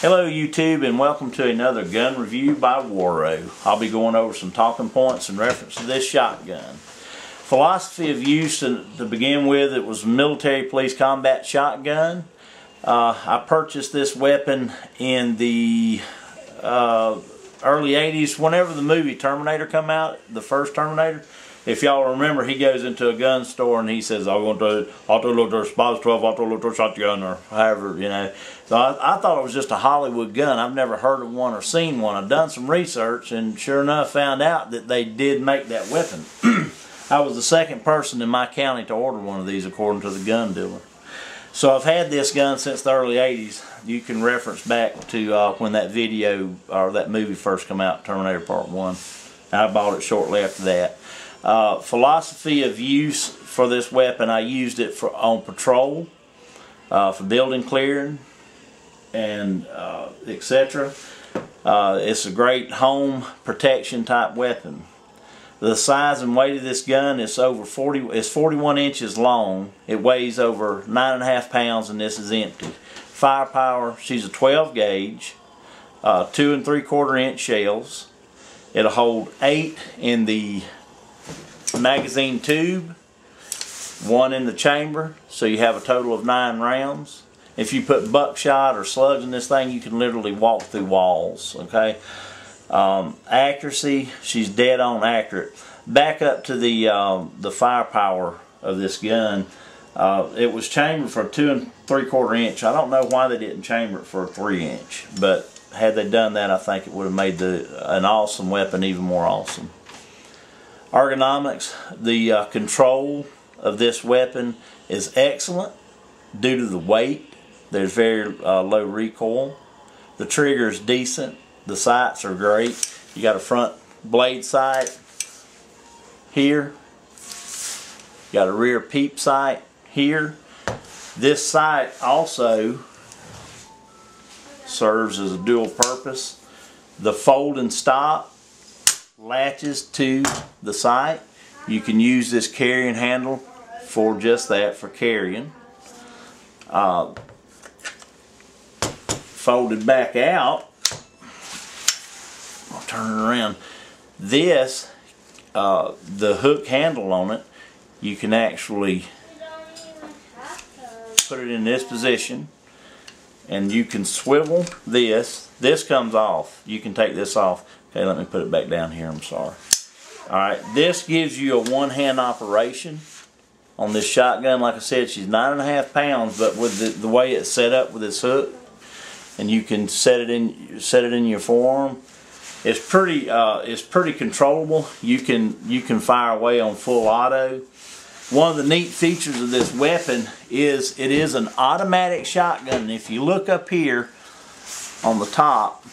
Hello YouTube, and welcome to another gun review by Warrow. I'll be going over some talking points in reference to this shotgun. Philosophy of use to begin with, it was a military police combat shotgun. I purchased this weapon in the early 80s, whenever the movie Terminator come out, the first Terminator. If y'all remember, he goes into a gun store and he says, I want to auto-loader SPAS 12 auto-loader shotgun, or however, you know. So I thought it was just a Hollywood gun. I've never heard of one or seen one. I've done some research and sure enough found out that they did make that weapon. I was the second person in my county to order one of these according to the gun dealer. So I've had this gun since the early 80s. You can reference back to when that video or that movie first came out, Terminator Part 1. I bought it shortly after that. Philosophy of use for this weapon, I used it on patrol, for building clearing, and etc. It's a great home protection type weapon. The size and weight of this gun is it's 41 inches long. It weighs over 9.5 pounds, and this is empty. Firepower, she's a 12 gauge, 2 3/4 inch shells. It'll hold 8 in the magazine tube, 1 in the chamber, so you have a total of 9 rounds. If you put buckshot or slugs in this thing, you can literally walk through walls. Okay. Accuracy, she's dead on accurate. Back up to the firepower of this gun. It was chambered for a 2 3/4 inch. I don't know why they didn't chamber it for a 3 inch, but had they done that, I think it would have made an awesome weapon even more awesome. Ergonomics, the control of this weapon is excellent due to the weight. There's very low recoil. The trigger is decent. The sights are great. You got a front blade sight here. You got a rear peep sight here. This sight also serves as a dual purpose. The fold and stop latches to the sight. You can use this carrying handle for just that, for carrying. Folded back out, I'll turn it around. This, the hook handle on it, you can actually put it in this position, and you can swivel this. This comes off. You can take this off. Okay, let me put it back down here. I'm sorry. Alright, this gives you a one-hand operation on this shotgun. Like I said, she's 9.5 pounds, but with the way it's set up with this hook, and you can set it in your forearm, it's pretty controllable. You can fire away on full auto. One of the neat features of this weapon is it is an automatic shotgun. And if you look up here on the top,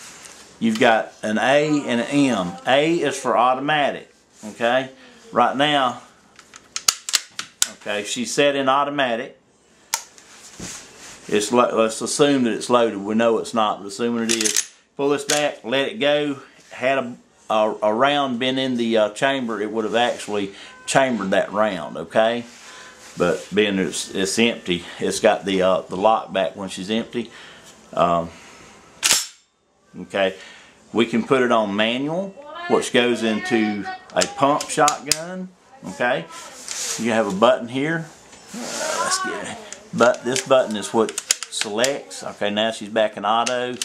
you've got an A and an M. A is for automatic. Okay, right now, okay, she's set in automatic. Let's assume that it's loaded. We know it's not, but assuming it is, pull this back, let it go. Had a round been in the chamber, it would have actually chambered that round. Okay, but being it's empty, it's got the lock back when she's empty. Okay, we can put it on manual, which goes into a pump shotgun. Okay, you have a button here. Let's get it. But this button is what selects. Okay, now she's back in auto,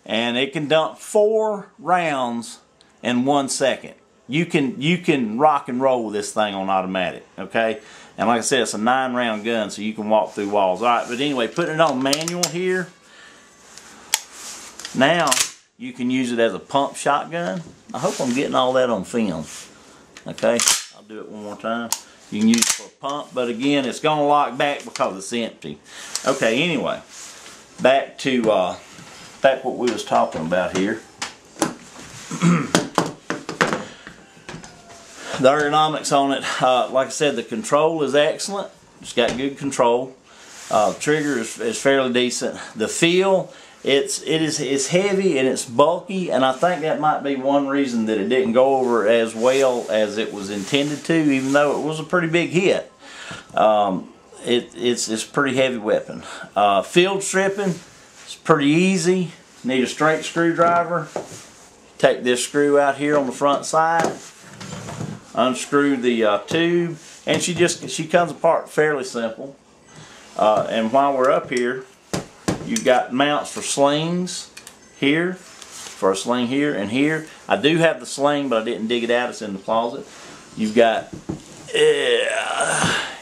and it can dump 4 rounds in 1 second. You can rock and roll with this thing on automatic. Okay, and like I said, it's a 9-round gun, so you can walk through walls. All right, but anyway, putting it on manual here. Now you can use it as a pump shotgun. I hope I'm getting all that on film. Okay, I'll do it one more time. You can use it for a pump, but again, it's going to lock back because it's empty. Okay, anyway, back what we was talking about here. The ergonomics on it, like I said, the control is excellent. It's got good control. Trigger is fairly decent. The feel, it's heavy and it's bulky, and I think that might be one reason that it didn't go over as well as it was intended to, even though it was a pretty big hit. It's a pretty heavy weapon. Field stripping, It's pretty easy. Need a straight screwdriver. Take this screw out here on the front side. Unscrew the tube, and she comes apart fairly simple. And while we're up here, you've got mounts for slings here, for a sling here and here. I do have the sling, but I didn't dig it out. It's in the closet. You've got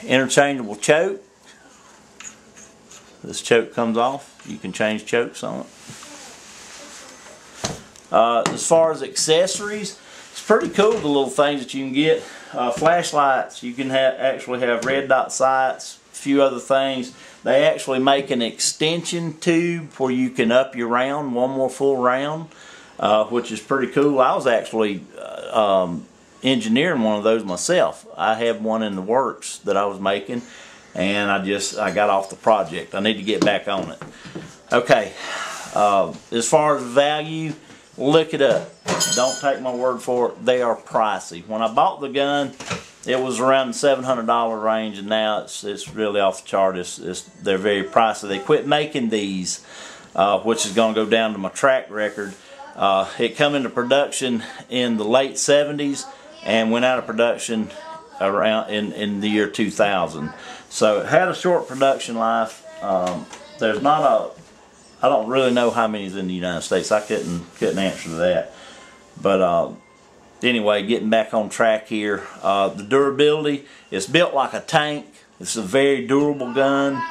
interchangeable choke. This choke comes off. You can change chokes on it. As far as accessories, it's pretty cool, the little things that you can get. Flashlights, you can actually have red dot sights, a few other things. They actually make an extension tube where you can up your round, one more full round, which is pretty cool. I was actually engineering one of those myself. I have one in the works that I was making, and I got off the project. I need to get back on it. Okay, as far as value, look it up. Don't take my word for it. They are pricey. When I bought the gun, it was around the $700 range, and now it's really off the chart. They're very pricey. They quit making these, which is going to go down to my track record. It come into production in the late 70s and went out of production around in the year 2000. So it had a short production life. There's not a, I don't really know how many is in the United States. I couldn't answer to that. But anyway, getting back on track here. The durability, it's built like a tank. It's a very durable gun.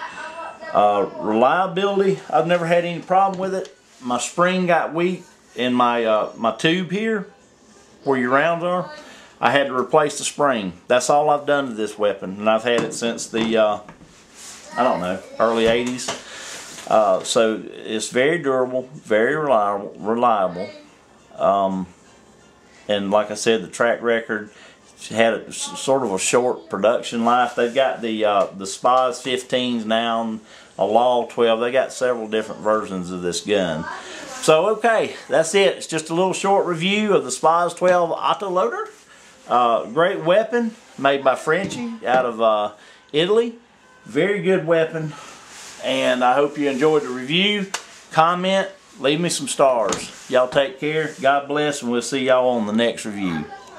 Reliability, I've never had any problem with it. My spring got weak in my my tube here, where your rounds are. I had to replace the spring. That's all I've done to this weapon, and I've had it since the I don't know, early 80s. So it's very durable, very reliable. And like I said, the track record had sort of a short production life. They've got the SPAS 15s now, and a Law 12. They got several different versions of this gun. So okay, that's it. It's just a little short review of the SPAS 12 autoloader. Great weapon, made by Frenchie out of Italy. Very good weapon, and I hope you enjoyed the review. Comment, leave me some stars. Y'all take care, God bless, and we'll see y'all on the next review.